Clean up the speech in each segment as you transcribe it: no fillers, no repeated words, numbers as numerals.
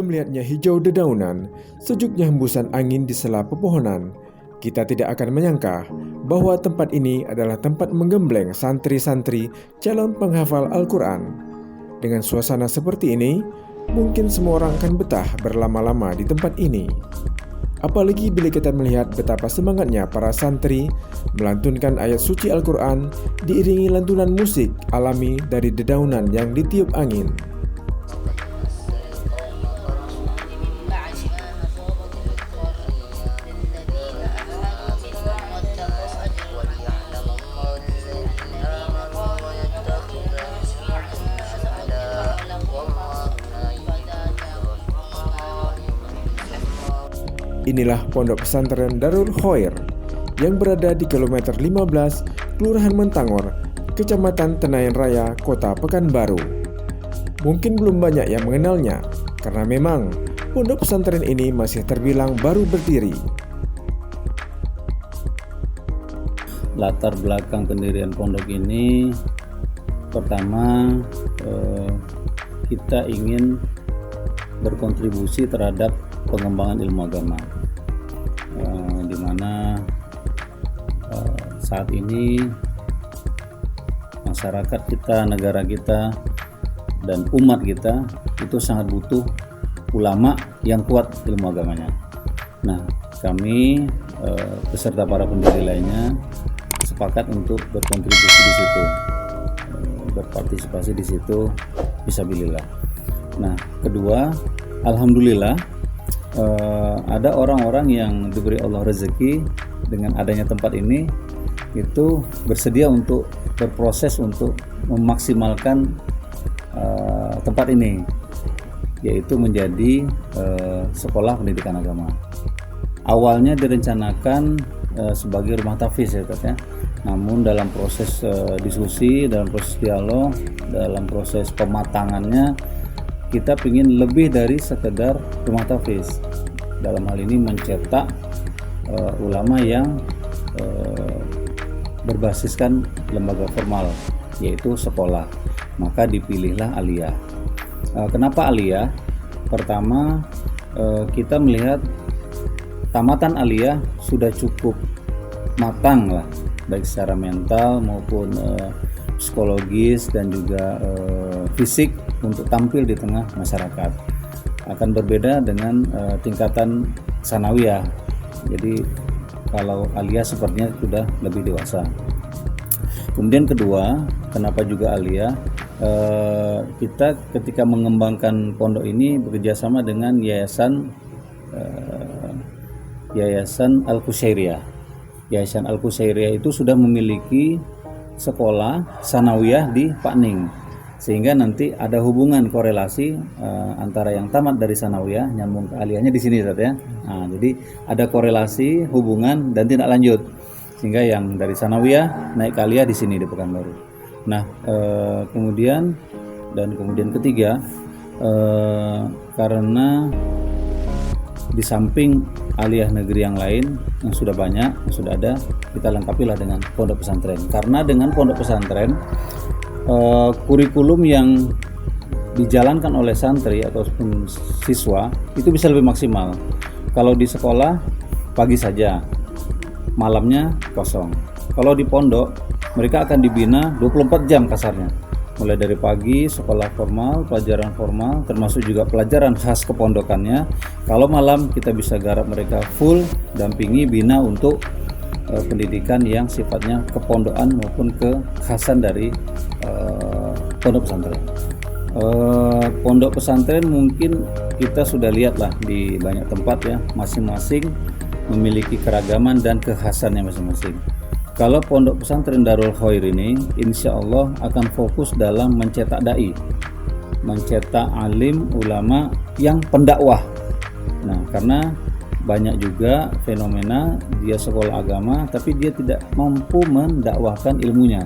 Bila melihatnya hijau dedaunan, sejuknya hembusan angin di sela pepohonan, kita tidak akan menyangka bahwa tempat ini adalah tempat menggembleng santri-santri calon penghafal Al-Quran. Dengan suasana seperti ini, mungkin semua orang akan betah berlama-lama di tempat ini. Apalagi bila kita melihat betapa semangatnya para santri melantunkan ayat suci Al-Quran diiringi lantunan musik alami dari dedaunan yang ditiup angin. Inilah Pondok Pesantren Darul Khoir yang berada di kilometer 15, Kelurahan Mentangor, Kecamatan Tenayan Raya, Kota Pekanbaru. Mungkin belum banyak yang mengenalnya, karena memang pondok pesantren ini masih terbilang baru berdiri. Latar belakang pendirian pondok ini, pertama kita ingin berkontribusi terhadap pengembangan ilmu agama, di mana saat ini masyarakat kita, negara kita, dan umat kita itu sangat butuh ulama yang kuat ilmu agamanya. Nah, kami beserta para pendiri lainnya sepakat untuk berkontribusi di situ, berpartisipasi di situ, fisabilillah. Nah, kedua, alhamdulillah ada orang-orang yang diberi Allah rezeki dengan adanya tempat ini itu bersedia untuk berproses untuk memaksimalkan tempat ini, yaitu menjadi sekolah pendidikan agama. Awalnya direncanakan sebagai rumah tahfiz ya, Tat, ya. Namun dalam proses diskusi, dalam proses dialog, dalam proses pematangannya, kita ingin lebih dari sekedar rumah tahfiz. Dalam hal ini mencetak ulama yang berbasiskan lembaga formal, yaitu sekolah. Maka dipilihlah Aliyah. Kenapa Aliyah? Pertama, kita melihat tamatan Aliyah sudah cukup matang lah, baik secara mental maupun psikologis dan juga fisik untuk tampil di tengah masyarakat. Akan berbeda dengan tingkatan sanawiyah. Jadi kalau Aliyah sepertinya sudah lebih dewasa. Kemudian kedua, kenapa juga Aliyah? Kita ketika mengembangkan pondok ini bekerjasama dengan Yayasan Al-Qusairiyah. Yayasan Al-Qusairiyah itu sudah memiliki sekolah sanawiyah di Pakning, sehingga nanti ada hubungan korelasi antara yang tamat dari sanawiyah nyambung ke aliyahnya di sini, Tat, ya. Nah, jadi ada korelasi hubungan dan tindak lanjut, sehingga yang dari sanawiyah naik ke aliyah di sini di Pekanbaru. Nah, kemudian ketiga, karena di samping aliyah negeri yang lain yang sudah banyak, yang sudah ada, kita lengkapilah dengan pondok pesantren. Karena dengan pondok pesantren, kurikulum yang dijalankan oleh santri ataupun siswa itu bisa lebih maksimal. Kalau di sekolah pagi saja, malamnya kosong. Kalau di pondok, mereka akan dibina 24 jam kasarnya. Mulai dari pagi sekolah formal, pelajaran formal, termasuk juga pelajaran khas kepondokannya. Kalau malam kita bisa garap mereka full, dampingi, bina untuk pendidikan yang sifatnya kepondokan maupun kekhasan dari pondok pesantren. Pondok pesantren mungkin kita sudah lihat lah di banyak tempat ya, masing-masing memiliki keragaman dan kekhasannya masing-masing. Kalau pondok pesantren Darul Khoir ini insya Allah akan fokus dalam mencetak dai, mencetak alim ulama yang pendakwah. Nah, karena banyak juga fenomena dia sekolah agama tapi dia tidak mampu mendakwahkan ilmunya.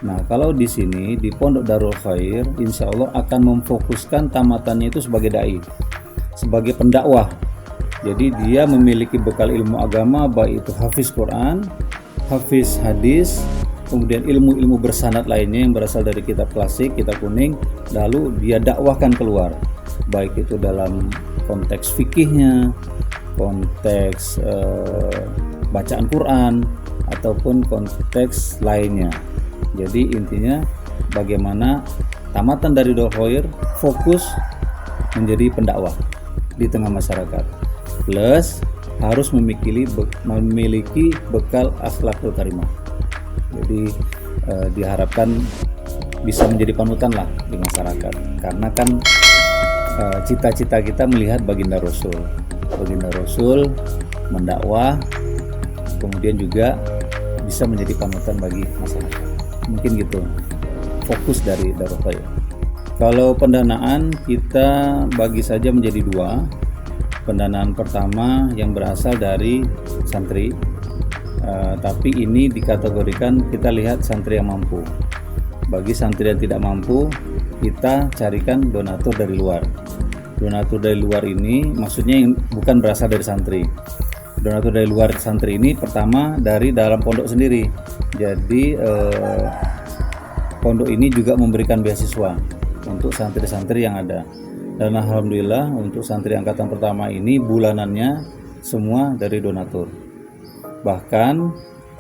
Nah, kalau di sini di pondok Darul Khoir insya Allah akan memfokuskan tamatannya itu sebagai dai, sebagai pendakwah. Jadi dia memiliki bekal ilmu agama, baik itu hafiz Quran, hafiz hadis, kemudian ilmu-ilmu bersanad lainnya yang berasal dari kitab klasik, kitab kuning, lalu dia dakwahkan keluar. baik itu dalam konteks fikihnya, konteks bacaan Quran, ataupun konteks lainnya. Jadi intinya bagaimana tamatan dari Darul Khair fokus menjadi pendakwah di tengah masyarakat, plus harus memiliki bekal akhlakul karimah. Jadi diharapkan bisa menjadi panutan lah di masyarakat, karena kan cita-cita kita melihat baginda Rasul mendakwah, kemudian juga bisa menjadi panutan bagi masyarakat. Mungkin gitu fokus dari Darul Khair. Kalau pendanaan kita bagi saja menjadi dua. Pendanaan pertama yang berasal dari santri, tapi ini dikategorikan kita lihat santri yang mampu. Bagi santri yang tidak mampu, kita carikan donatur dari luar. Donatur dari luar ini maksudnya bukan berasal dari santri. Donatur dari luar santri ini pertama dari dalam pondok sendiri. Jadi pondok ini juga memberikan beasiswa untuk santri-santri yang ada. Dan alhamdulillah untuk santri angkatan pertama ini bulanannya semua dari donatur. Bahkan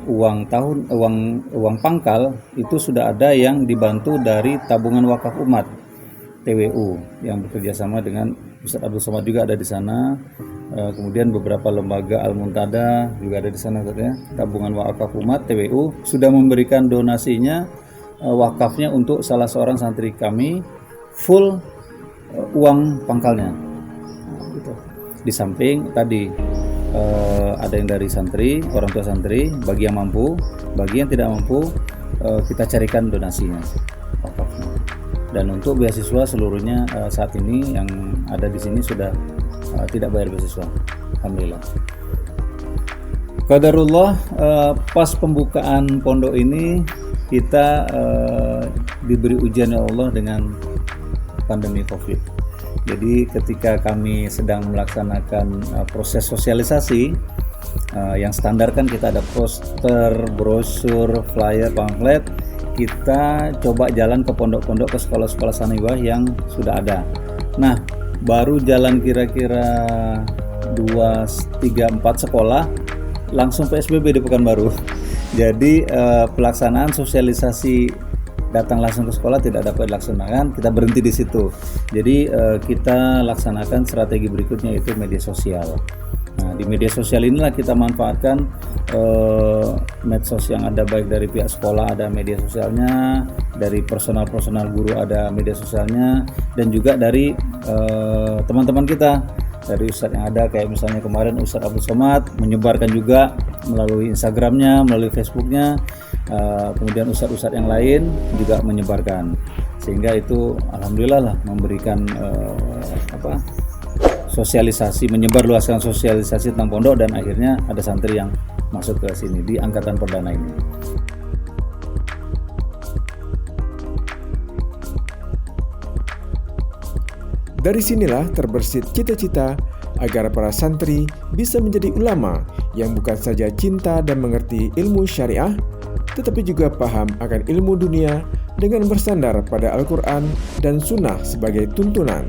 uang pangkal itu sudah ada yang dibantu dari tabungan wakaf umat TWU yang bekerja sama dengan Ustaz Abdul Somad, juga ada di sana. Kemudian beberapa lembaga Al-Muntada juga ada di sana katanya. Tabungan wakaf umat TWU sudah memberikan donasinya, wakafnya untuk salah seorang santri kami full uang pangkalnya. Gitu. Di samping tadi ada yang dari santri, orang tua santri, bagi yang mampu, bagi yang tidak mampu kita carikan donasinya, wakafnya. Dan untuk beasiswa seluruhnya saat ini yang ada di sini sudah tidak bayar beasiswa, alhamdulillah. Qadarullah, pas pembukaan pondok ini kita diberi ujian oleh Allah dengan pandemi COVID. Jadi ketika kami sedang melaksanakan proses sosialisasi yang standar kan kita ada poster, brosur, flyer, pamflet, kita coba jalan ke pondok-pondok, ke sekolah-sekolah sanawiyah yang sudah ada. Nah, baru jalan kira-kira 2, 3, 4 sekolah langsung PSBB di Pekanbaru. Jadi pelaksanaan sosialisasi datang langsung ke sekolah tidak dapat dilaksanakan, kita berhenti di situ. Jadi kita laksanakan strategi berikutnya, yaitu media sosial. Nah, di media sosial inilah kita manfaatkan medsos yang ada, baik dari pihak sekolah ada media sosialnya, dari personal guru ada media sosialnya, dan juga dari teman-teman kita, dari Ustadz yang ada, kayak misalnya kemarin Ustadz Abdul Somad menyebarkan juga melalui Instagramnya, melalui Facebooknya. Kemudian ustadz-ustadz yang lain juga menyebarkan, sehingga itu alhamdulillah lah memberikan sosialisasi, menyebarluaskan sosialisasi tentang pondok, dan akhirnya ada santri yang masuk ke sini di angkatan perdana ini. Dari sinilah terbersit cita-cita agar para santri bisa menjadi ulama yang bukan saja cinta dan mengerti ilmu syariah, tetapi juga paham akan ilmu dunia dengan bersandar pada Al-Quran dan Sunnah sebagai tuntunan.